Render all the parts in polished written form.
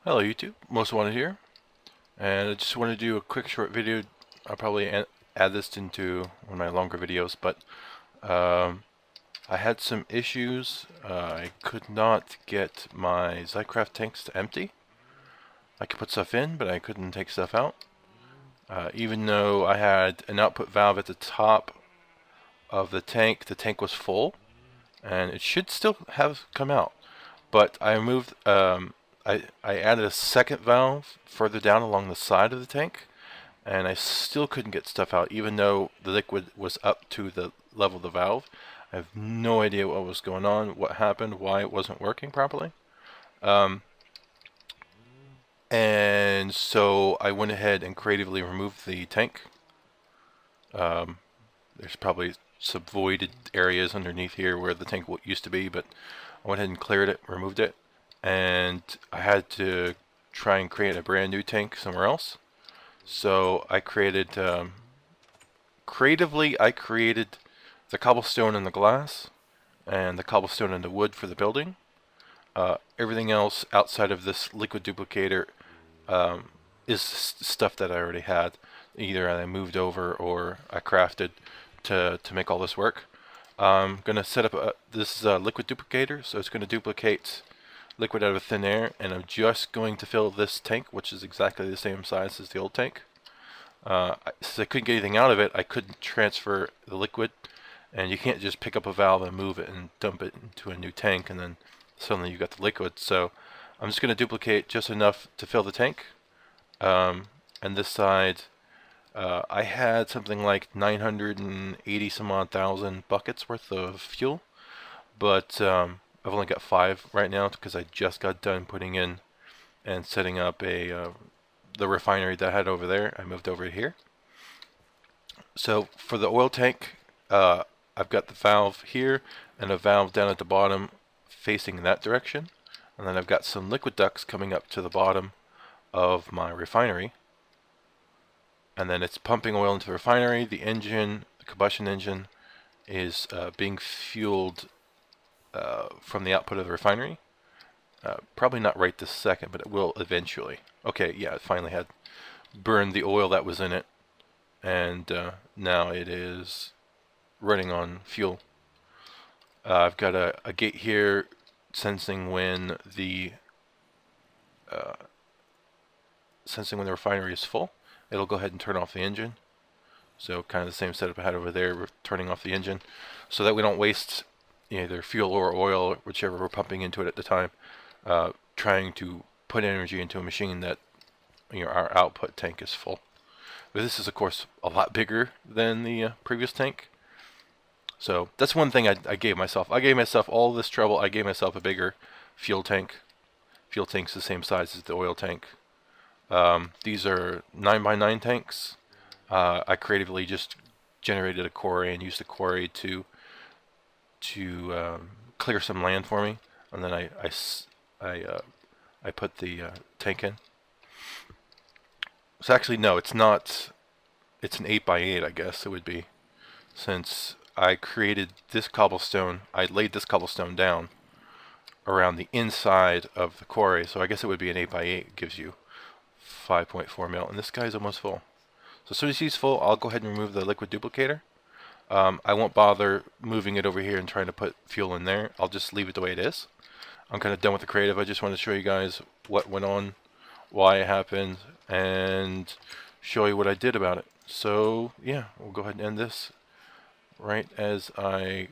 Hello YouTube, Mos7Wan7ed here, and I just want to do a quick short video. I'll probably add this into one of my longer videos, but I had some issues. I could not get my Xycraft tanks to empty. I could put stuff in, but I couldn't take stuff out. Even though I had an output valve at the top of the tank was full, and it should still have come out. But I moved, I added a second valve further down along the side of the tank, and I still couldn't get stuff out, even though the liquid was up to the level of the valve. I have no idea what was going on, what happened, why it wasn't working properly. And so I went ahead and creatively removed the tank. There's probably some voided areas underneath here where the tank used to be, but I went ahead and cleared it, removed it, and I had to try and create a brand new tank somewhere else. So I created, creatively I created the cobblestone and the glass, and the cobblestone and the wood for the building. Everything else outside of this liquid duplicator is stuff that I already had. Either I moved over or I crafted to make all this work. I'm going to set up this is a liquid duplicator, so it's going to duplicate liquid out of thin air, and I'm just going to fill this tank, which is exactly the same size as the old tank. Since I couldn't get anything out of it, I couldn't transfer the liquid, and you can't just pick up a valve and move it and dump it into a new tank and then suddenly you got the liquid. So I'm just going to duplicate just enough to fill the tank. And this side, I had something like 980 some odd thousand buckets worth of fuel, but I've only got 5 right now because I just got done putting in and setting up the refinery that I had over there. I moved over here. So for the oil tank, I've got the valve here and a valve down at the bottom facing in that direction, and then I've got some liquid ducts coming up to the bottom of my refinery, and then it's pumping oil into the refinery. The engine, the combustion engine, is being fueled from the output of the refinery. Probably not right this second, but it will eventually. Okay, yeah, it finally had burned the oil that was in it, and now it is running on fuel. I've got a gate here sensing when the refinery is full. It'll go ahead and turn off the engine. So kind of the same setup I had over there. We're turning off the engine so that we don't waste either fuel or oil, whichever we're pumping into it at the time, trying to put energy into a machine that our output tank is full. But this is of course a lot bigger than the previous tank. So that's one thing I gave myself. I gave myself all this trouble. I gave myself a bigger fuel tank. Fuel tank's the same size as the oil tank. These are 9x9 tanks. I creatively just generated a quarry and used the quarry to clear some land for me, and then I put the tank in. So actually, no, it's not. It's an 8x8, I guess it would be, since I created this cobblestone. I laid this cobblestone down around the inside of the quarry, so I guess it would be an 8x8. It gives you 5.4 mil, and this guy's almost full. So as soon as he's full, I'll go ahead and remove the liquid duplicator. I won't bother moving it over here and trying to put fuel in there. I'll just leave it the way it is. I'm kind of done with the creative. I just want to show you guys what went on, why it happened, and show you what I did about it. So yeah, we'll go ahead and end this right as I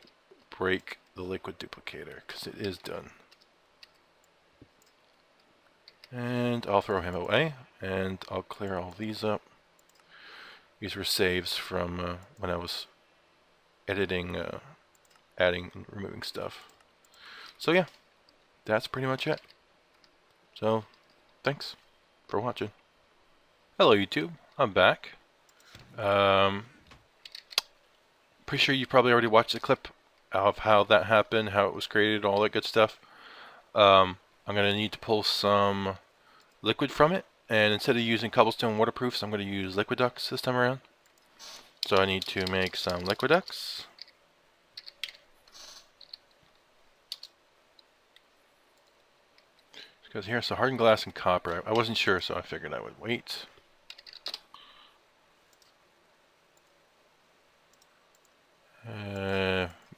break the liquid duplicator, because it is done. And I'll throw him away, and I'll clear all these up. These were saves from when I was editing, adding and removing stuff. So yeah, that's pretty much it. So, thanks for watching. Hello YouTube, I'm back. Pretty sure you probably already watched the clip of how that happened, how it was created, all that good stuff. I'm going to need to pull some liquid from it, and instead of using cobblestone waterproofs, I'm going to use Liqiducts this time around. So I need to make some Liqiducts. Because here's the hardened glass and copper. I wasn't sure, so I figured I would wait.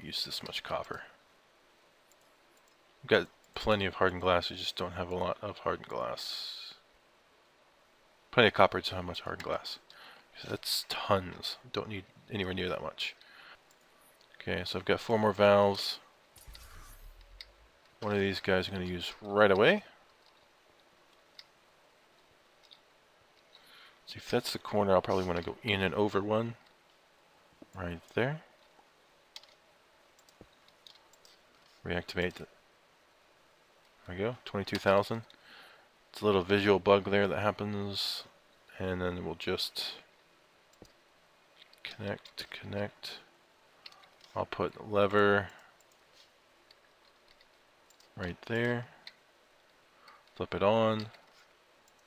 Use this much copper. We've got plenty of hardened glass, we just don't have a lot of hardened glass. Plenty of copper, just how much hardened glass. That's tons. Don't need anywhere near that much. Okay, so I've got 4 more valves. One of these guys I'm going to use right away. See, if that's the corner, I'll probably want to go in and over one. Right there. Reactivate it. There we go, 22,000. It's a little visual bug there that happens. And then we'll just connect. I'll put lever right there. Flip it on.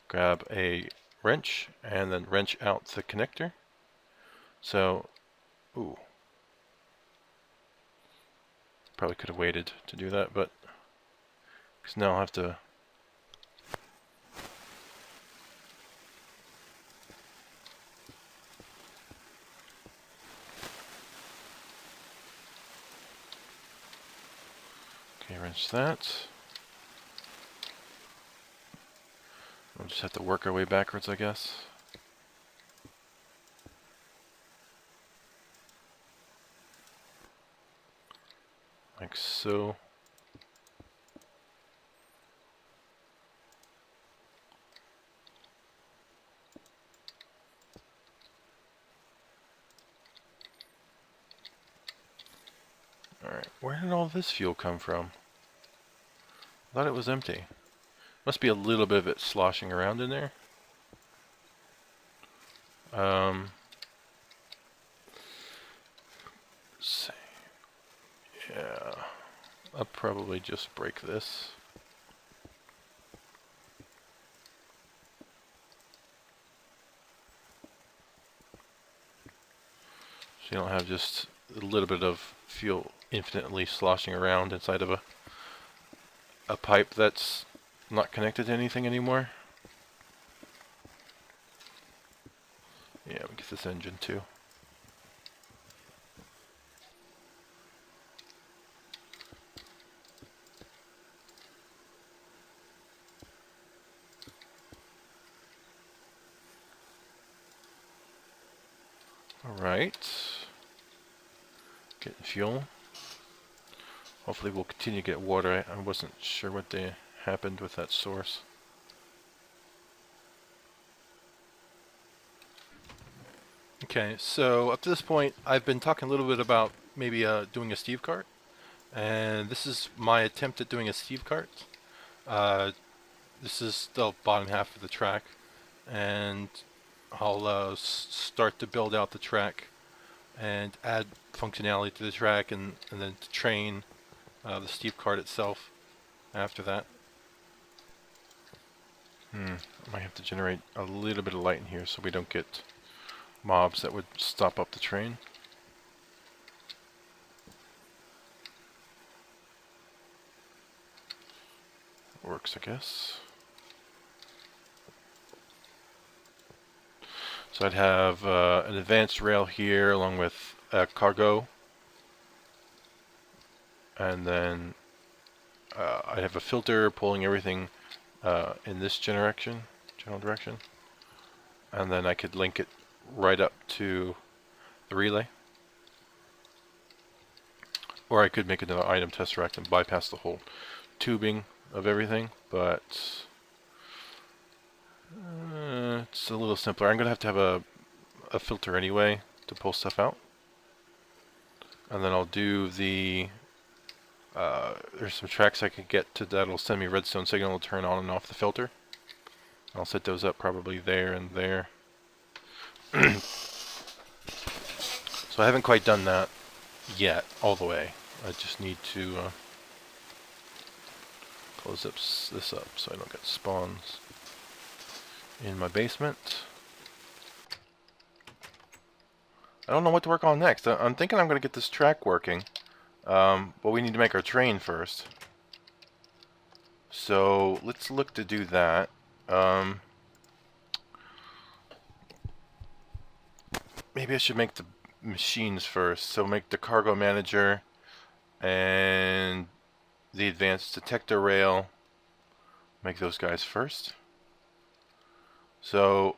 Grab a wrench and then wrench out the connector. So, ooh. Probably could have waited to do that, but because now I'll have to wrench that. We'll just have to work our way backwards, I guess. Like so. Alright, where did all this fuel come from? I thought it was empty. Must be a little bit of it sloshing around in there. Let's see. Yeah, I'll probably just break this. So you don't have just a little bit of fuel infinitely sloshing around inside of a pipe that's not connected to anything anymore. Yeah, we get this engine too. Alright. Getting fuel. Hopefully we'll continue to get water. I wasn't sure what happened with that source. Okay, so up to this point I've been talking a little bit about maybe doing a Steve cart. And this is my attempt at doing a Steve cart. This is the bottom half of the track. And I'll start to build out the track and add functionality to the track and then to train the Steve cart itself after that. I might have to generate a little bit of light in here so we don't get mobs that would stop up the train. Works, I guess. So I'd have an advanced rail here along with cargo. And then I'd have a filter pulling everything in this general direction. And then I could link it right up to the relay. Or I could make another item tesseract and bypass the whole tubing of everything, but it's a little simpler. I'm going to have a filter anyway to pull stuff out. And then I'll do the there's some tracks I could get to that'll send me redstone signal to turn on and off the filter. I'll set those up probably there and there. So I haven't quite done that yet all the way. I just need to close this up so I don't get spawns in my basement. I don't know what to work on next. I'm thinking I'm going to get this track working. But we need to make our train first. So let's look to do that. Maybe I should make the machines first. So make the cargo manager and the advanced detector rail. Make those guys first. So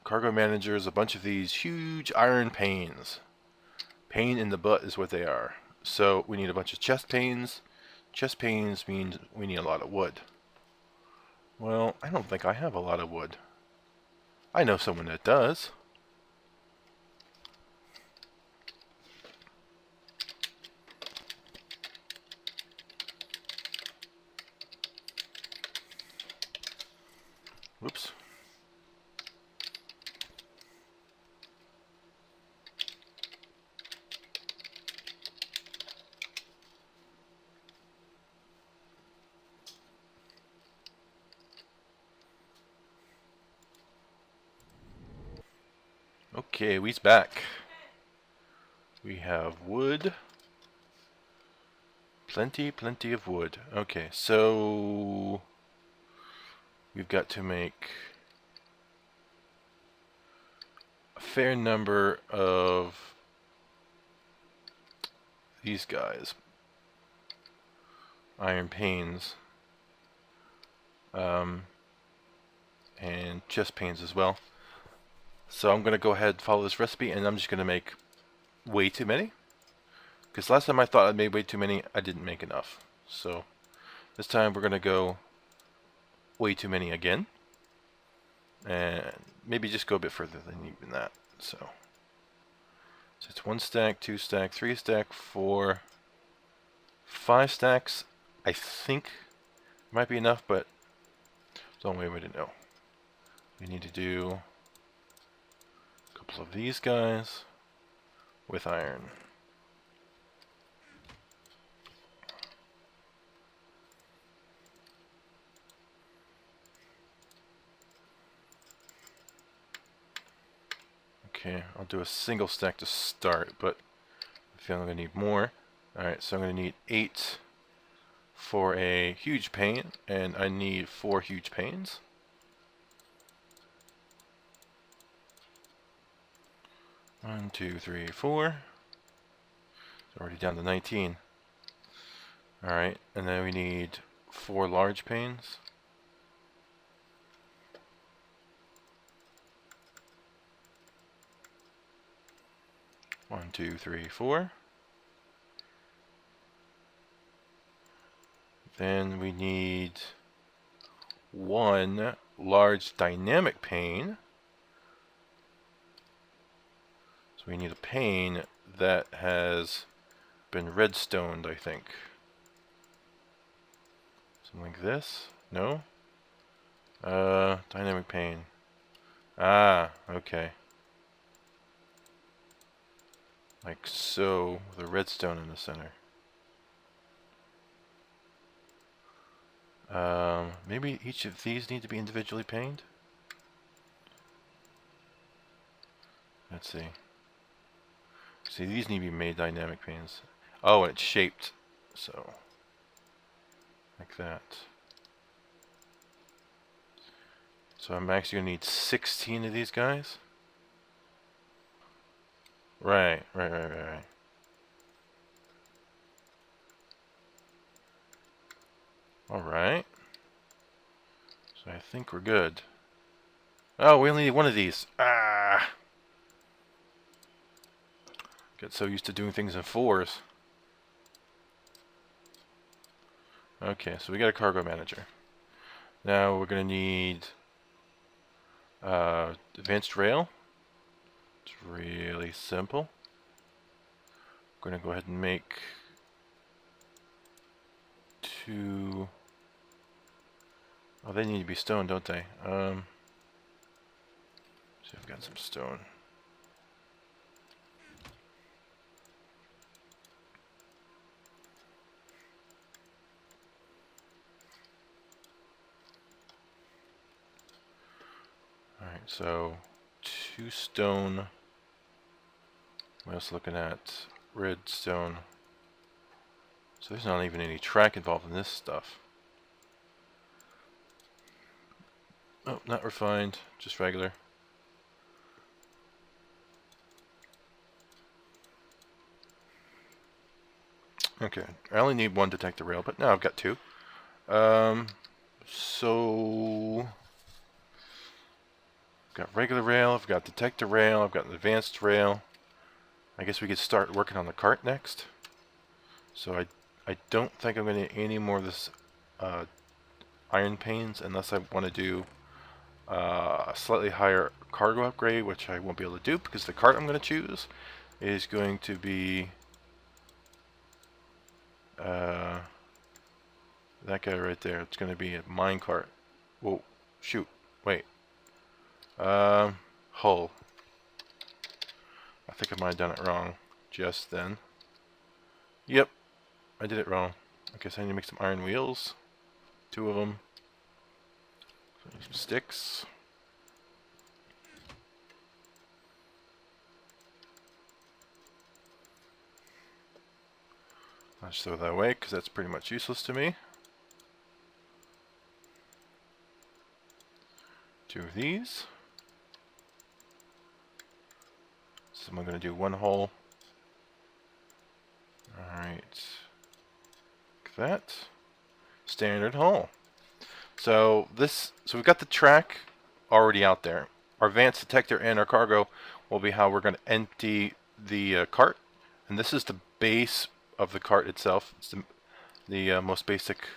cargo manager is a bunch of these huge iron panes. Pain in the butt is what they are. So we need a bunch of chest panes. Chest panes means we need a lot of wood. Well, I don't think I have a lot of wood. I know someone that does. Whoops. Okay, we's back. We have wood. Plenty of wood. Okay, so we've got to make a fair number of these guys. Iron panes. And chest panes as well. So I'm going to go ahead and follow this recipe, and I'm just going to make way too many. Because last time I thought I made way too many, I didn't make enough. So this time we're going to go way too many again. And maybe just go a bit further than even that. So it's 1 stack, 2 stack, 3 stack, 4, 5 stacks. I think might be enough, but there's the only way to know. We need to do a couple of these guys with iron. Okay, I'll do a single stack to start, but I feel I'm going to need more. Alright, so I'm going to need 8 for a huge pane, and I need 4 huge panes. One, 2, 3, 4. It's already down to 19. Alright, and then we need 4 large panes. One, 2, 3, 4. Then we need 1 large dynamic pane. So we need a pane that has been redstoned, I think. Something like this? No? Dynamic pane. Ah, okay. Like so, with a redstone in the center. Maybe each of these need to be individually paned? Let's see. See, these need to be made dynamic panes. Oh, and it's shaped. So, like that. So I'm actually going to need 16 of these guys. Right. Alright. So I think we're good. Oh, we only need 1 of these. Ah! Get so used to doing things in 4s. Okay, so we got a cargo manager. Now we're going to need advanced rail. It's really simple. I'm going to go ahead and make 2. Oh, they need to be stone, don't they? See if I've got some stone. Alright, so 2 stone. What else looking at? Redstone. So there's not even any track involved in this stuff. Oh, not refined, just regular. Okay, I only need one detector rail, but now I've got two. So I've got regular rail, I've got detector rail, I've got an advanced rail. I guess we could start working on the cart next. So I don't think I'm going to need any more of this iron panes unless I want to do a slightly higher cargo upgrade, which I won't be able to do because the cart I'm going to choose is going to be that guy right there. It's going to be a mine cart. Whoa, shoot, wait. Hull. I think I might have done it wrong just then. Yep, I did it wrong. I guess I need to make some iron wheels. Two of them. Some sticks. I'll just throw that away because that's pretty much useless to me. Two of these. So I'm going to do one hole. Alright. Like that. Standard hole. So we've got the track already out there. Our advanced detector and our cargo will be how we're going to empty the cart. And this is the base of the cart itself. It's the most basic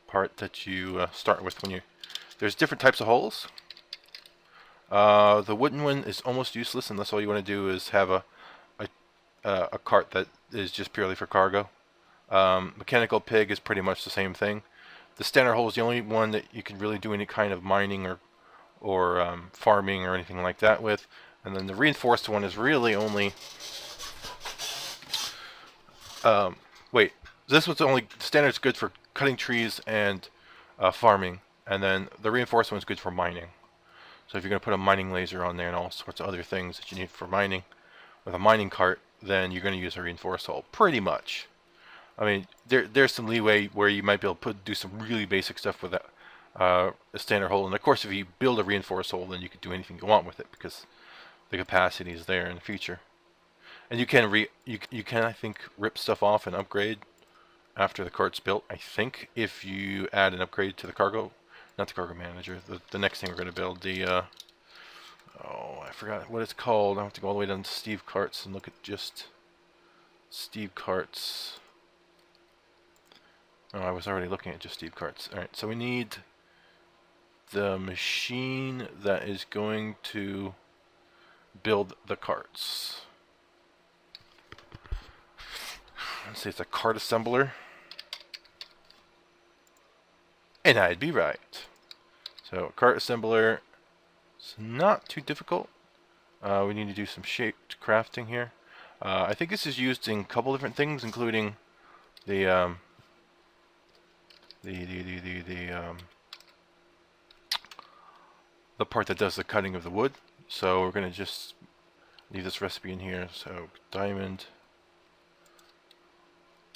part that you start with when you... There's different types of holes. The wooden one is almost useless unless all you want to do is have a cart that is just purely for cargo. Mechanical pig is pretty much the same thing. The standard hole is the only one that you can really do any kind of mining or farming or anything like that with. And then the reinforced one is really only... wait, this one's only... Standard's good for cutting trees and farming. And then the reinforced one's good for mining. So if you're going to put a mining laser on there and all sorts of other things that you need for mining with a mining cart, then you're going to use a reinforced hull, pretty much. I mean, there's some leeway where you might be able to do some really basic stuff with a standard hull. And of course, if you build a reinforced hull, then you could do anything you want with it because the capacity is there in the future. And you can you can I think rip stuff off and upgrade after the cart's built. I think if you add an upgrade to the cargo, not the cargo manager, the next thing we're going to build, the oh, I forgot what it's called. I have to go all the way down to Steve Carts and look at just Steve Carts. Oh, I was already looking at just Steve Carts. Alright, so we need the machine that is going to build the carts. Let's say it's a cart assembler. And I'd be right. So, cart assembler, it's not too difficult. We need to do some shaped crafting here. I think this is used in a couple different things, including the part that does the cutting of the wood. So we're going to just leave this recipe in here. So diamond.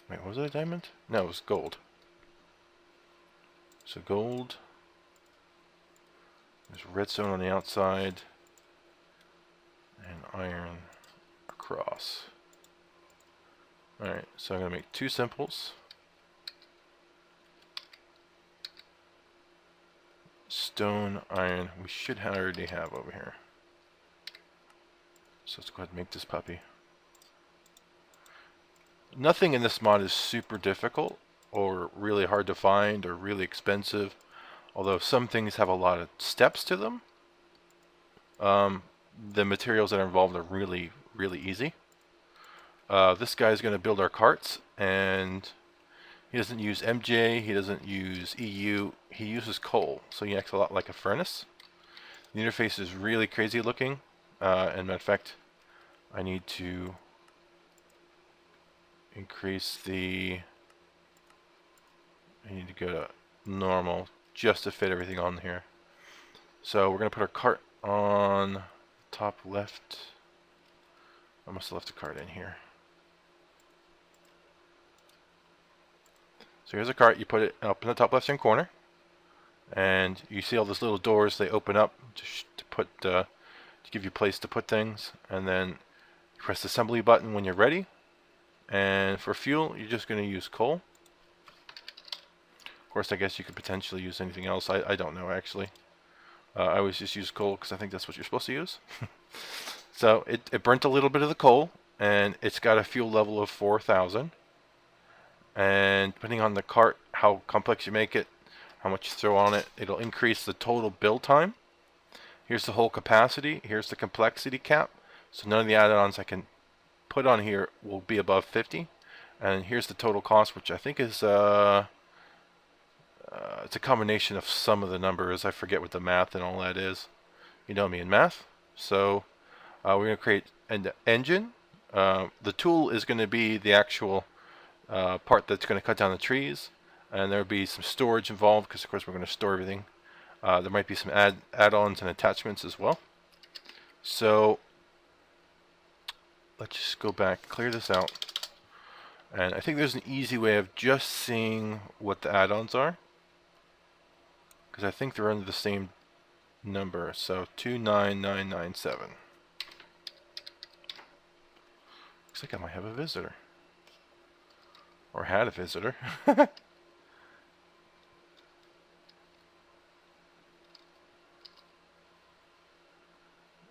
Wait, was it a diamond? No, it was gold. So gold. There's redstone on the outside. And iron across. Alright, so I'm going to make two simples. Stone, iron, we should already have over here. So let's go ahead and make this puppy. Nothing in this mod is super difficult or really hard to find or really expensive, although some things have a lot of steps to them. The materials that are involved are really, really easy. This guy is going to build our carts, and he doesn't use MJ, he doesn't use EU, he uses coal, so he acts a lot like a furnace. The interface is really crazy looking, and matter of fact, I need to increase the... I need to go to normal just to fit everything on here. So we're going to put our cart on top left. I must have left the cart in here. So here's a cart, you put it up in the top left hand corner. And you see all those little doors, they open up to put to give you place to put things, and then you press the assembly button when you're ready. And for fuel, you're just going to use coal. Of course, I guess you could potentially use anything else. I don't know, actually. I always just use coal because I think that's what you're supposed to use. So it burnt a little bit of the coal, and it's got a fuel level of 4,000. And depending on the cart, how complex you make it, how much you throw on it, it'll increase the total build time. Here's the whole capacity. Here's the complexity cap. So none of the add-ons I can put on here will be above 50. And here's the total cost, which I think is it's a combination of some of the numbers. I forget what the math and all that is. You know me in math. So we're going to create an engine. The tool is going to be the actual part that's going to cut down the trees, and there'll be some storage involved because of course we're going to store everything. There might be some add-ons and attachments as well. So let's just go back, clear this out, and I think there's an easy way of just seeing what the add-ons are, because I think they're under the same number. So 29997. Looks like I might have a visitor. Or had a visitor.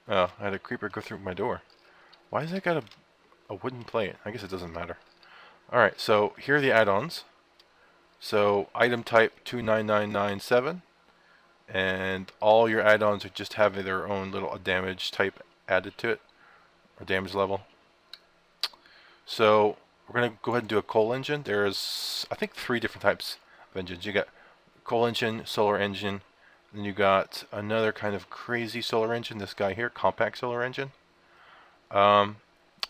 Oh, I had a creeper go through my door. Why has that got a wooden plate? I guess it doesn't matter. Alright, so here are the add-ons. So item type 29997. And all your add-ons are just having their own little damage type added to it. Or damage level. So we're going to go ahead and do a coal engine. There's, I think, 3 different types of engines. You got coal engine, solar engine, then you got another kind of crazy solar engine, this guy here, compact solar engine. I'm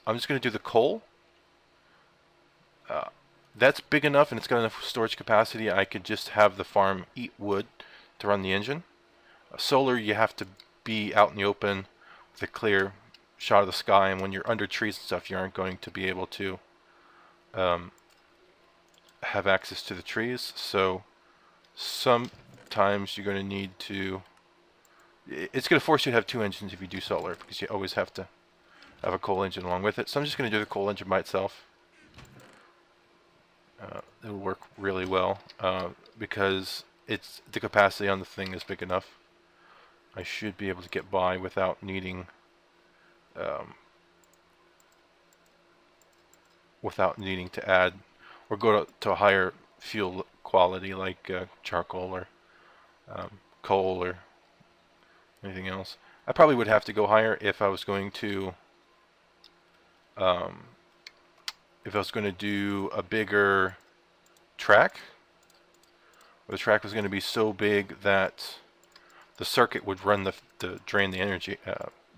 just going to do the coal. That's big enough and it's got enough storage capacity. I could just have the farm eat wood to run the engine. Solar, you have to be out in the open with a clear shot of the sky, and when you're under trees and stuff, you aren't going to be able to have access to the trees. So sometimes you're going to need to, it's going to force you to have 2 engines if you do solar, because you always have to have a coal engine along with it. So I'm just going to do the coal engine by itself. It'll work really well because it's the capacity on the thing is big enough. I should be able to get by without needing to add or go to a higher fuel quality like charcoal or coal or anything else. I probably would have to go higher if I was going to do a bigger track. The track was going to be so big that the circuit would run the drain the energy,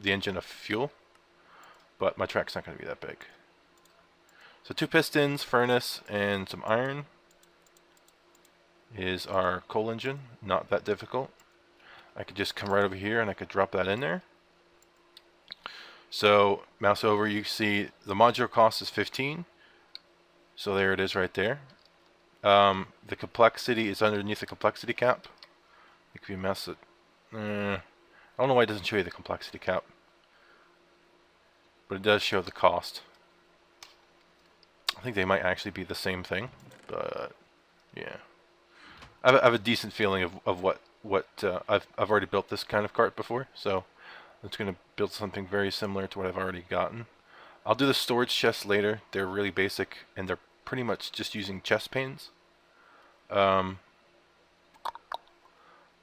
the engine of fuel. But my track's not going to be that big. So 2 pistons, furnace, and some iron is our coal engine. Not that difficult. I could just come right over here and I could drop that in there. So mouse over, you see the modular cost is 15. So there it is right there. The complexity is underneath the complexity cap. If you mess it, I don't know why it doesn't show you the complexity cap, but it does show the cost. I think they might actually be the same thing, but yeah. I have a decent feeling of what I've already built this kind of cart before, so it's going to build something very similar to what I've already gotten. I'll do the storage chests later. They're really basic, and they're pretty much just using chest panes.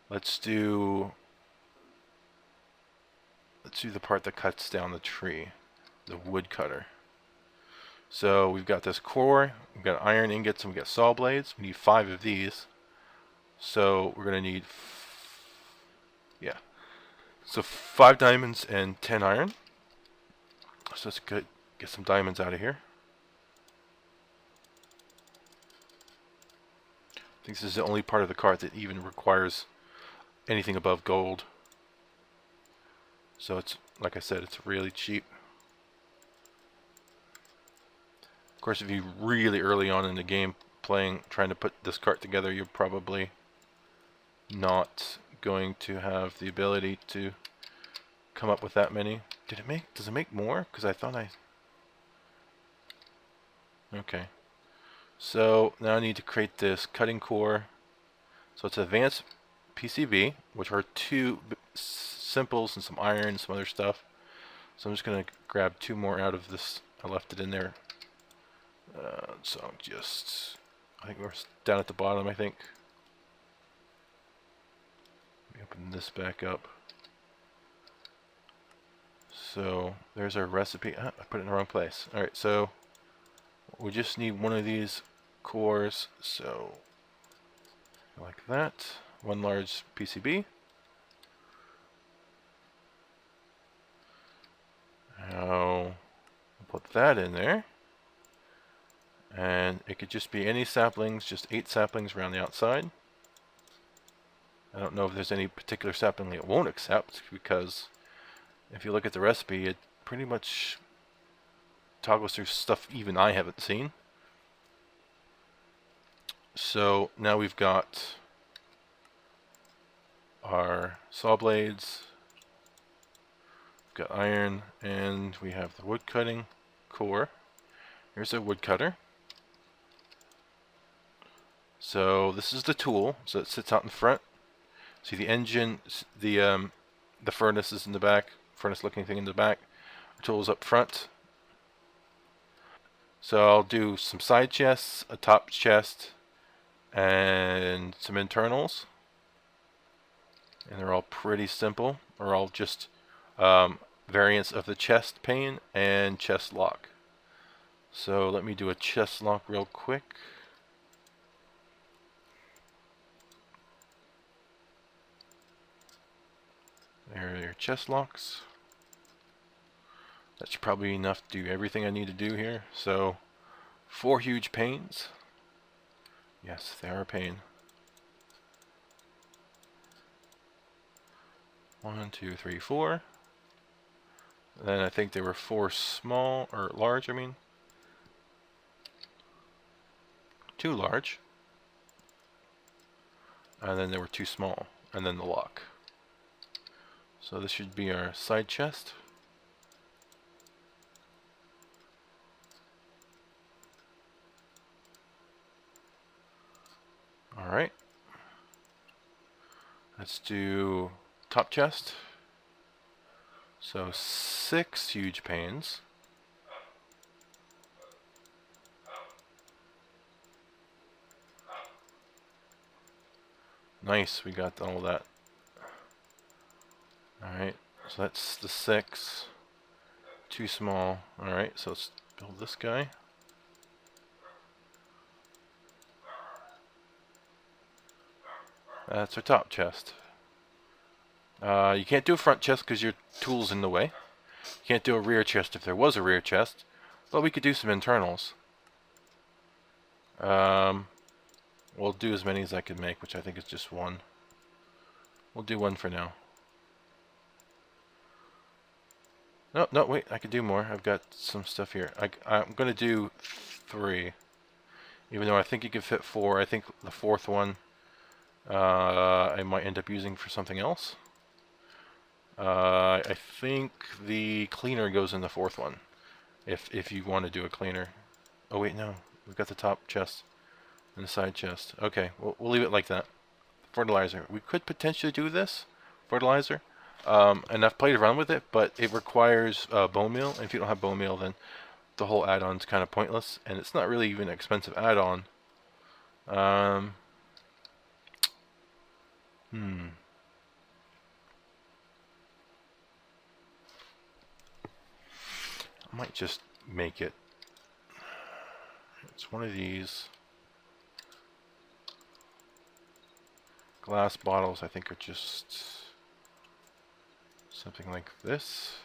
Let's do the part that cuts down the tree, the wood cutter. So we've got this core, we've got iron ingots, and we've got saw blades. We need 5 of these. So we're going to need, yeah. So 5 diamonds and 10 iron. So let's get some diamonds out of here. I think this is the only part of the cart that even requires anything above gold. So it's, like I said, it's really cheap. Of course, if you're really early on in the game trying to put this cart together, you'll probably not going to have the ability to come up with that many. Does it make more? Because I thought okay. So now I need to create this cutting core. So it's advanced PCB, which are two simples and some iron and some other stuff. So I'm just going to grab two more out of this. I left it in there. So I think we're down at the bottom, I think. Let me open this back up. So there's our recipe. I put it in the wrong place. Alright, so we just need one of these cores. So like that. One large PCB. Now I'll put that in there. And it could just be any saplings, just 8 saplings around the outside. I don't know if there's any particular sapling it won't accept, because if you look at the recipe, it pretty much toggles through stuff even I haven't seen. So now we've got our saw blades, we've got iron, and we have the wood cutting core. Here's a wood cutter. So this is the tool, so it sits out in front. See the engine, the furnace is in the back, furnace looking thing in the back. Our tool is up front. So I'll do some side chests, a top chest, and some internals. And they're all pretty simple, or all just variants of the chest pane and chest lock. So let me do a chest lock real quick. There are your chest locks. That's probably enough to do everything I need to do here. So 4 huge panes. Yes, they are a pane. 1, 2, 3, 4. Then I think there were 4 small, or large, I mean. 2 large. And then there were 2 small. And then the lock. So this should be our side chest. Alright. Let's do top chest. So 6 huge panes. Nice, we got all that. Alright, so that's the 6. 2 small. Alright, so let's build this guy. That's our top chest. You can't do a front chest because your tool's in the way. You can't do a rear chest if there was a rear chest. But we could do some internals. We'll do as many as I can make, which I think is just 1. We'll do 1 for now. No, wait, I could do more. I've got some stuff here. I'm going to do 3. Even though I think you could fit 4. I think the 4th one I might end up using for something else. I think the cleaner goes in the 4th one. If you want to do a cleaner. Oh wait, no. We've got the top chest and the side chest. Okay, we'll leave it like that. Fertilizer. We could potentially do this. Fertilizer. And I've played around with it, but it requires bone meal. And if you don't have bone meal, then the whole add-on's kind of pointless. And it's not really even an expensive add-on. I might just make it. It's one of these glass bottles. I think are just something like this.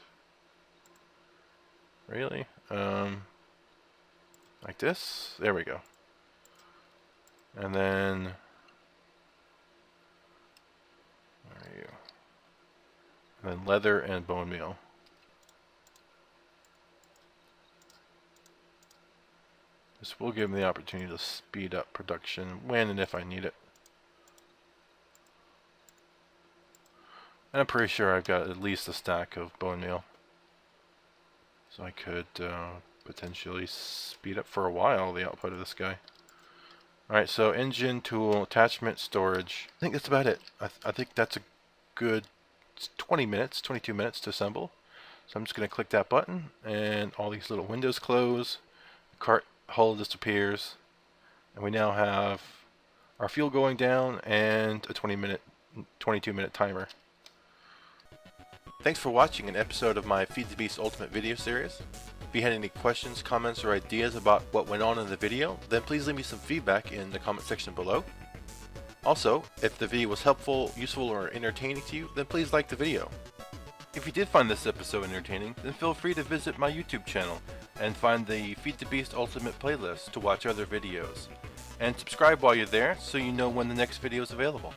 Really? Like this? There we go. And then where are you? And then leather and bone meal. This will give me the opportunity to speed up production when and if I need it. And I'm pretty sure I've got at least a stack of bone meal. So I could potentially speed up for a while the output of this guy. Alright, so engine, tool, attachment, storage. I think that's about it. I think that's a good 20 minutes, 22 minutes to assemble. So I'm just going to click that button and all these little windows close. The cart hull disappears. And we now have our fuel going down and a 22 minute timer. Thanks for watching an episode of my Feed the Beast Ultimate video series. If you had any questions, comments, or ideas about what went on in the video, then please leave me some feedback in the comment section below. Also, if the video was helpful, useful, or entertaining to you, then please like the video. If you did find this episode entertaining, then feel free to visit my YouTube channel and find the Feed the Beast Ultimate playlist to watch other videos. And subscribe while you're there so you know when the next video is available.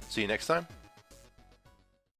See you next time.